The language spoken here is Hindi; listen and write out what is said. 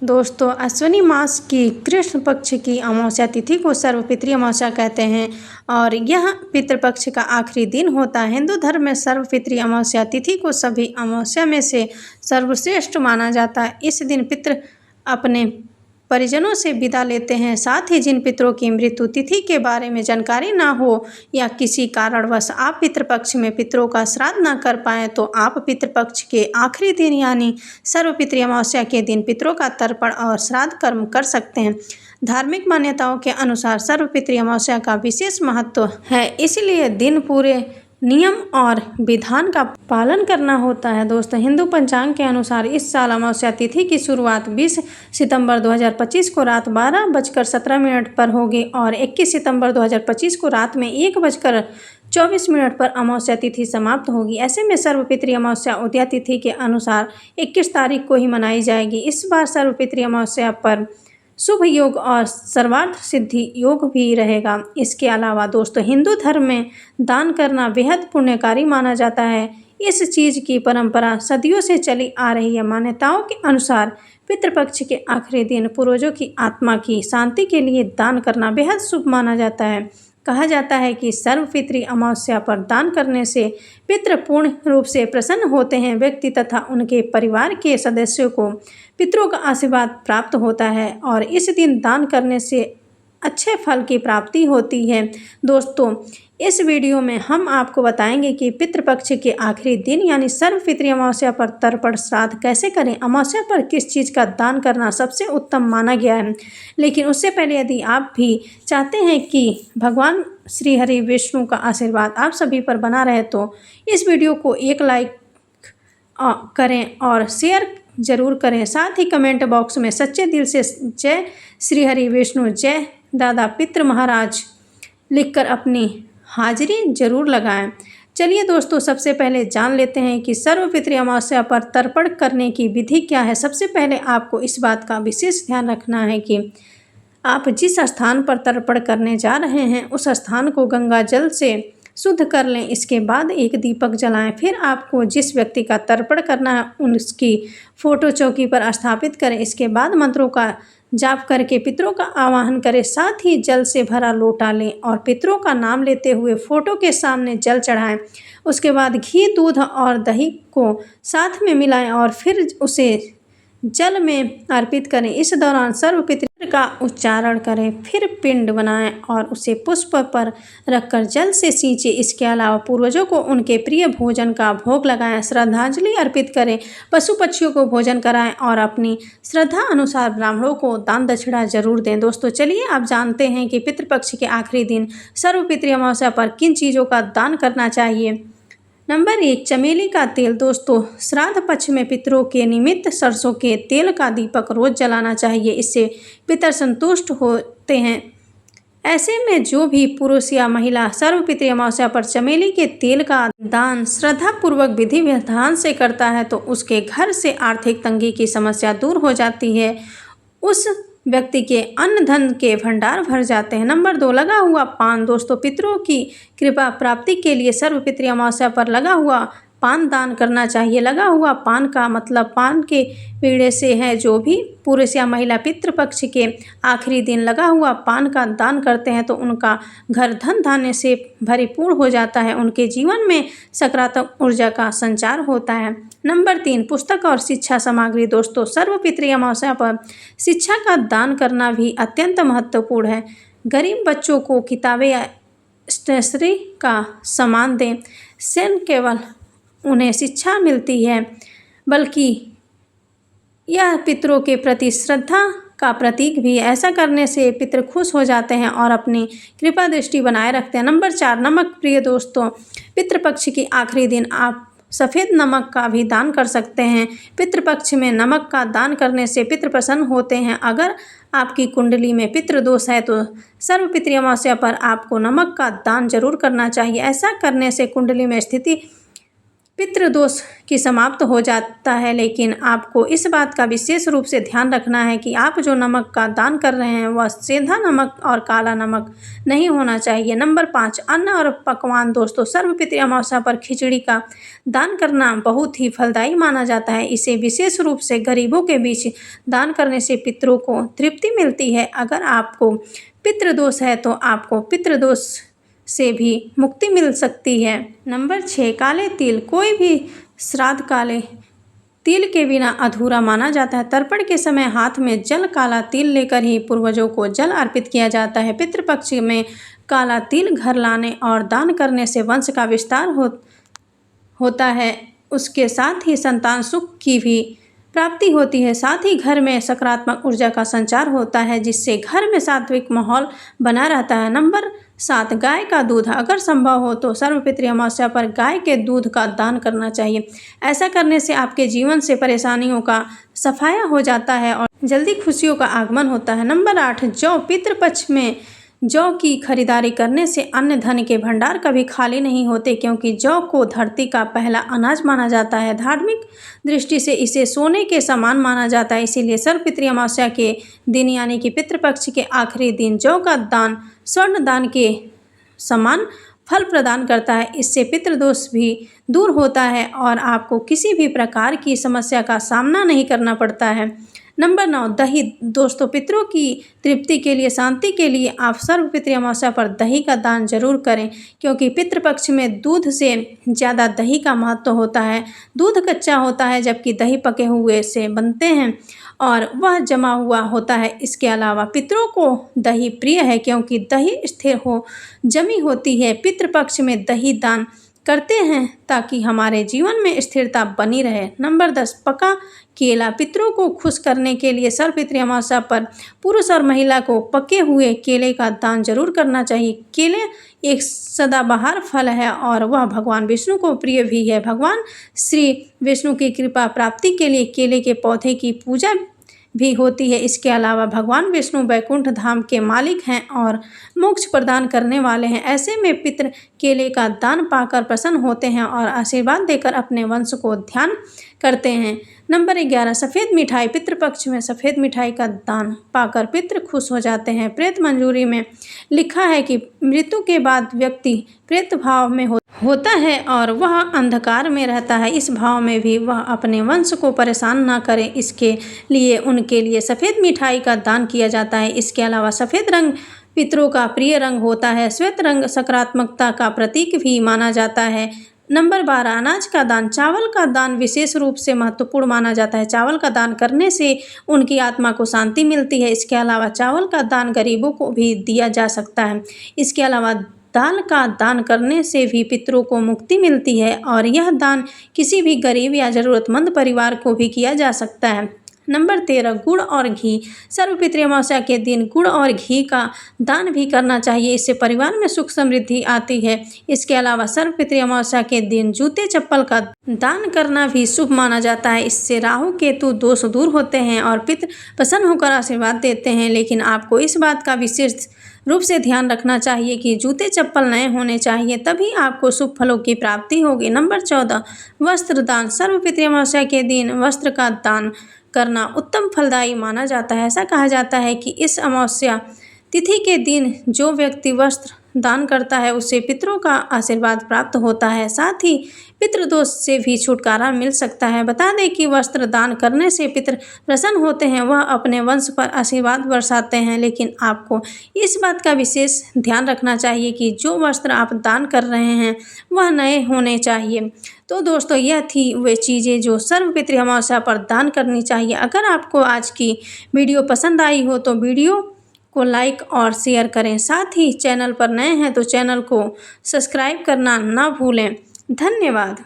दोस्तों, अश्विनी मास की कृष्ण पक्ष की अमावस्या तिथि को सर्वपितृ अमावस्या कहते हैं और यह पितृपक्ष का आखिरी दिन होता है। हिंदू धर्म में सर्वपितृ अमावस्या तिथि को सभी अमावस्या में से सर्वश्रेष्ठ माना जाता है। इस दिन पितृ अपने परिजनों से विदा लेते हैं। साथ ही जिन पितरों की मृत्यु तिथि के बारे में जानकारी ना हो या किसी कारणवश आप पितृपक्ष में पितरों का श्राद्ध ना कर पाएँ तो आप पितृपक्ष के आखिरी दिन यानी सर्वपितृ अमावस्या के दिन पितरों का तर्पण और श्राद्ध कर्म कर सकते हैं। धार्मिक मान्यताओं के अनुसार सर्वपितृ अमावस्या का विशेष महत्व है, इसलिए दिन पूरे नियम और विधान का पालन करना होता है। दोस्तों, हिंदू पंचांग के अनुसार इस साल अमावस्या तिथि की शुरुआत 20 सितंबर 2025 को रात 12:17 पर होगी और 21 सितंबर 2025 को रात में 1:24 पर अमावस्या तिथि समाप्त होगी। ऐसे में सर्वपितृ अमावस्या उदया तिथि के अनुसार 21 तारीख को ही मनाई जाएगी। इस बार सर्वपितृ अमावस्या पर शुभ योग और सर्वार्थ सिद्धि योग भी रहेगा। इसके अलावा दोस्तों, हिंदू धर्म में दान करना बेहद पुण्यकारी माना जाता है। इस चीज़ की परंपरा सदियों से चली आ रही है। मान्यताओं के अनुसार पितृपक्ष के आखिरी दिन पूर्वजों की आत्मा की शांति के लिए दान करना बेहद शुभ माना जाता है। कहा जाता है कि सर्वपितृ अमावस्या पर दान करने से पितृ पूर्ण रूप से प्रसन्न होते हैं। व्यक्ति तथा उनके परिवार के सदस्यों को पितरों का आशीर्वाद प्राप्त होता है और इस दिन दान करने से अच्छे फल की प्राप्ति होती है। दोस्तों, इस वीडियो में हम आपको बताएंगे कि पितृपक्ष के आखिरी दिन यानी सर्वपितृ अमावस्या पर तर्पण श्राद्ध कैसे करें, अमावस्या पर किस चीज़ का दान करना सबसे उत्तम माना गया है। लेकिन उससे पहले यदि आप भी चाहते हैं कि भगवान श्री हरि विष्णु का आशीर्वाद आप सभी पर बना रहे तो इस वीडियो को एक लाइक करें और शेयर ज़रूर करें। साथ ही कमेंट बॉक्स में सच्चे दिल से जय श्री हरि विष्णु, जय दादा पितृ महाराज लिखकर अपनी हाजिरी जरूर लगाएं। चलिए दोस्तों, सबसे पहले जान लेते हैं कि सर्वपितृ अमावस्या पर तर्पण करने की विधि क्या है। सबसे पहले आपको इस बात का विशेष ध्यान रखना है कि आप जिस स्थान पर तर्पण करने जा रहे हैं उस स्थान को गंगा जल से शुद्ध कर लें। इसके बाद एक दीपक जलाएं। फिर आपको जिस व्यक्ति का तर्पण करना है उसकी फ़ोटो चौकी पर स्थापित करें। इसके बाद मंत्रों का जाप करके पितरों का आवाहन करें। साथ ही जल से भरा लोटा लें और पितरों का नाम लेते हुए फोटो के सामने जल चढ़ाएं। उसके बाद घी, दूध और दही को साथ में मिलाएं और फिर उसे जल में अर्पित करें। इस दौरान सर्वपितृ का उच्चारण करें, फिर पिंड बनाएं और उसे पुष्प पर रखकर जल से सींचें। इसके अलावा पूर्वजों को उनके प्रिय भोजन का भोग लगाएं, श्रद्धांजलि अर्पित करें, पशु पक्षियों को भोजन कराएं और अपनी श्रद्धा अनुसार ब्राह्मणों को दान दक्षिणा जरूर दें। दोस्तों, चलिए आप जानते हैं कि पितृपक्ष के आखिरी दिन सर्वपितृ अमावस्या पर किन चीज़ों का दान करना चाहिए। नंबर 1, चमेली का तेल। दोस्तों, श्राद्ध पक्ष में पितरों के निमित्त सरसों के तेल का दीपक रोज जलाना चाहिए। इससे पितर संतुष्ट होते हैं। ऐसे में जो भी पुरुष या महिला सर्वपितृ अमावस्या पर चमेली के तेल का दान श्रद्धापूर्वक विधि विधान से करता है तो उसके घर से आर्थिक तंगी की समस्या दूर हो जाती है। उस व्यक्ति के अन्न धन के भंडार भर जाते हैं। नंबर 2, लगा हुआ पान। दोस्तों, पितरों की कृपा प्राप्ति के लिए सर्वपितृ अमावस्या पर लगा हुआ पान दान करना चाहिए। लगा हुआ पान का मतलब पान के पीड़े से है। जो भी पुरुष या महिला पितृपक्ष के आखिरी दिन लगा हुआ पान का दान करते हैं तो उनका घर धन धान्य से भरिपूर्ण हो जाता है। उनके जीवन में सकारात्मक ऊर्जा का संचार होता है। नंबर 3, पुस्तक और शिक्षा सामग्री। दोस्तों, सर्वपितृ अमावस्या पर शिक्षा का दान करना भी अत्यंत महत्वपूर्ण है। गरीब बच्चों को किताबें या स्टेशनरी का सामान दें। से केवल उन्हें शिक्षा मिलती है बल्कि यह पितरों के प्रति श्रद्धा का प्रतीक भी है। ऐसा करने से पितर खुश हो जाते हैं और अपनी कृपा दृष्टि बनाए रखते हैं। नंबर 4, नमक। प्रिय दोस्तों, पितृपक्ष के आखिरी दिन आप सफ़ेद नमक का भी दान कर सकते हैं। पितृपक्ष में नमक का दान करने से पितृ प्रसन्न होते हैं। अगर आपकी कुंडली में पितृदोष है तो सर्वपितृ अमावस्या पर आपको नमक का दान जरूर करना चाहिए। ऐसा करने से कुंडली में स्थिति पितृदोष की समाप्त हो जाता है। लेकिन आपको इस बात का विशेष रूप से ध्यान रखना है कि आप जो नमक का दान कर रहे हैं वह सेंधा नमक और काला नमक नहीं होना चाहिए। नंबर 5, अन्न और पकवान। दोस्तों, सर्वपितृ अमावस्या पर खिचड़ी का दान करना बहुत ही फलदायी माना जाता है। इसे विशेष रूप से गरीबों के बीच दान करने से पितरों को तृप्ति मिलती है। अगर आपको पितृदोष है तो आपको पितृदोष से भी मुक्ति मिल सकती है। नंबर 6, काले तिल। कोई भी श्राद्ध काले तिल के बिना अधूरा माना जाता है। तर्पण के समय हाथ में जल काला तिल लेकर ही पूर्वजों को जल अर्पित किया जाता है। पितृपक्ष में काला तिल घर लाने और दान करने से वंश का विस्तार होता है। उसके साथ ही संतान सुख की भी प्राप्ति होती है। साथ ही घर में सकारात्मक ऊर्जा का संचार होता है, जिससे घर में सात्विक माहौल बना रहता है। नंबर 7, गाय का दूध। अगर संभव हो तो सर्वपितृ अमावस्या पर गाय के दूध का दान करना चाहिए। ऐसा करने से आपके जीवन से परेशानियों का सफाया हो जाता है और जल्दी खुशियों का आगमन होता है। नंबर 8, जौ। पितृपक्ष में जौ की खरीदारी करने से अन्न धन के भंडार कभी खाली नहीं होते, क्योंकि जौ को धरती का पहला अनाज माना जाता है। धार्मिक दृष्टि से इसे सोने के समान माना जाता है। इसीलिए सर्वपितृ अमावस्या के दिन यानी कि पितृपक्ष के आखिरी दिन जौ का दान स्वर्ण दान के समान फल प्रदान करता है। इससे पितृदोष भी दूर होता है और आपको किसी भी प्रकार की समस्या का सामना नहीं करना पड़ता है। नंबर 9, दही। दोस्तों, पितरों की तृप्ति के लिए, शांति के लिए आप सर्वपितृ अमावस्या पर दही का दान जरूर करें, क्योंकि पितृपक्ष में दूध से ज़्यादा दही का महत्व होता है। दूध कच्चा होता है जबकि दही पके हुए से बनते हैं और वह जमा हुआ होता है। इसके अलावा पितरों को दही प्रिय है, क्योंकि दही स्थिर जमी होती है। पितृपक्ष में दही दान करते हैं ताकि हमारे जीवन में स्थिरता बनी रहे। नंबर 10, पका केला। पितरों को खुश करने के लिए सर्वपितृ अमावस्या पर पुरुष और महिला को पके हुए केले का दान जरूर करना चाहिए। केले एक सदाबहार फल है और वह भगवान विष्णु को प्रिय भी है। भगवान श्री विष्णु की कृपा प्राप्ति के लिए केले के पौधे की पूजा भी होती है। इसके अलावा भगवान विष्णु वैकुंठ धाम के मालिक हैं और मोक्ष प्रदान करने वाले हैं। ऐसे में पितृ केले का दान पाकर प्रसन्न होते हैं और आशीर्वाद देकर अपने वंश को ध्यान करते हैं। नंबर 11, सफ़ेद मिठाई। पितृपक्ष में सफ़ेद मिठाई का दान पाकर पितृ खुश हो जाते हैं। प्रेत मंजूरी में लिखा है कि मृत्यु के बाद व्यक्ति प्रेत भाव में होता है और वह अंधकार में रहता है। इस भाव में भी वह अपने वंश को परेशान न करे, इसके लिए उनके लिए सफ़ेद मिठाई का दान किया जाता है। इसके अलावा सफ़ेद रंग पितरों का प्रिय रंग होता है। श्वेत रंग सकारात्मकता का प्रतीक भी माना जाता है। नंबर 12, अनाज का दान। चावल का दान विशेष रूप से महत्वपूर्ण माना जाता है। चावल का दान करने से उनकी आत्मा को शांति मिलती है। इसके अलावा चावल का दान गरीबों को भी दिया जा सकता है। इसके अलावा दाल का दान करने से भी पितरों को मुक्ति मिलती है और यह दान किसी भी गरीब या ज़रूरतमंद परिवार को भी किया जा सकता है। नंबर 13, गुड़ और घी। सर्वपितृ अमावस्या के दिन गुड़ और घी का दान भी करना चाहिए। इससे परिवार में सुख समृद्धि आती है। इसके अलावा सर्वपितृ अमावस्या के दिन जूते चप्पल का दान करना भी शुभ माना जाता है। इससे राहु केतु दोष दूर होते हैं और पितृ प्रसन्न होकर आशीर्वाद देते हैं। लेकिन आपको इस बात का विशेष रूप से ध्यान रखना चाहिए कि जूते चप्पल नए होने चाहिए, तभी आपको शुभ फलों की प्राप्ति होगी। नंबर 14, वस्त्र दान। सर्वपितृ अमावस्या के दिन वस्त्र का दान करना उत्तम फलदायी माना जाता है। ऐसा कहा जाता है कि इस अमावस्या तिथि के दिन जो व्यक्ति वस्त्र दान करता है उसे पितरों का आशीर्वाद प्राप्त होता है, साथ ही पितृदोष से भी छुटकारा मिल सकता है। बता दें कि वस्त्र दान करने से पितृ प्रसन्न होते हैं, वह अपने वंश पर आशीर्वाद बरसाते हैं। लेकिन आपको इस बात का विशेष ध्यान रखना चाहिए कि जो वस्त्र आप दान कर रहे हैं वह नए होने चाहिए। तो दोस्तों, यह थी वे चीज़ें जो सर्वपितृ अमावस्या पर दान करनी चाहिए। अगर आपको आज की वीडियो पसंद आई हो तो वीडियो को लाइक और शेयर करें। साथ ही चैनल पर नए हैं तो चैनल को सब्सक्राइब करना ना भूलें। धन्यवाद।